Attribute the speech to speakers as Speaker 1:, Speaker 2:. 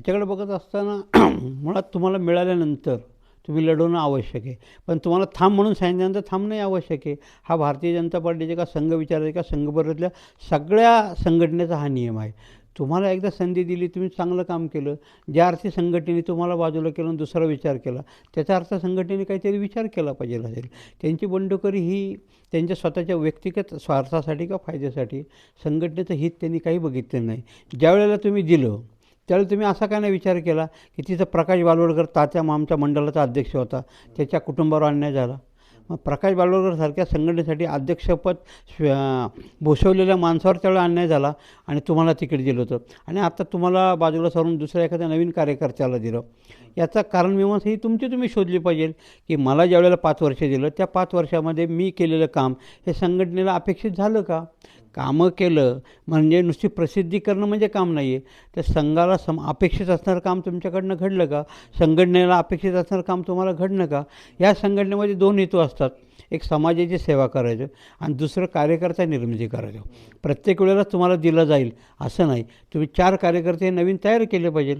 Speaker 1: ह्याच्याकडे बघत असताना मुळात तुम्हाला मिळाल्यानंतर तुम्ही लढवणं आवश्यक आहे. पण तुम्हाला थांब म्हणून सांगितल्यानंतर थांबणंही आवश्यक आहे. हा भारतीय जनता पार्टीचे का संघ विचाराचे का संघपरिवारातल्या सगळ्या संघटनेचा हा नियम आहे. तुम्हाला एकदा संधी दिली, तुम्ही चांगलं काम केलं, ज्या अर्थी संघटनेने तुम्हाला बाजूला केलं आणि दुसरा विचार केला, त्याचा अर्थ संघटनेने काहीतरी विचार केला पाहिजे असेल. त्यांची बंडखोरी ही त्यांच्या स्वतःच्या व्यक्तिगत स्वार्थासाठी किंवा फायद्यासाठी, संघटनेचं हित त्यांनी काही बघितलं नाही. ज्यावेळेला तुम्ही दिलं त्यावेळी तुम्ही असा काय नाही विचार केला की तिथं प्रकाश बालवडकर तात्या आमच्या मंडळाचा अध्यक्ष होता, त्याच्या कुटुंबावर अन्याय झाला. मग प्रकाश बालवडकरसारख्या संघटनेसाठी अध्यक्षपद भूषवलेल्या माणसावर त्यावेळेला अन्याय झाला आणि तुम्हाला तिकीट दिलं होतं आणि आता तुम्हाला बाजूला सारून दुसऱ्या एखाद्या नवीन कार्यकर्त्याला दिलं. याचं कारण मीमांसा ही तुम्ही शोधली पाहिजे की मला ज्यावेळेला 5 वर्ष दिलं त्या 5 वर्षामध्ये मी केलेलं काम हे संघटनेला अपेक्षित झालं का? कामं केलं म्हणजे नुसती प्रसिद्धी करणं म्हणजे काम नाही आहे. त्या संघाला अपेक्षित असणारं काम तुमच्याकडनं घडलं का? संघटनेला अपेक्षित असणारं काम तुम्हाला घडलं का? या संघटनेमध्ये 2 हेतू असतात. एक समाजाची सेवा करायचं आणि दुसरं कार्यकर्ता निर्मिती करायचं. प्रत्येक वेळेला तुम्हाला दिलं जाईल असं नाही. तुम्ही 4 कार्यकर्ते नवीन तयार केले पाहिजे.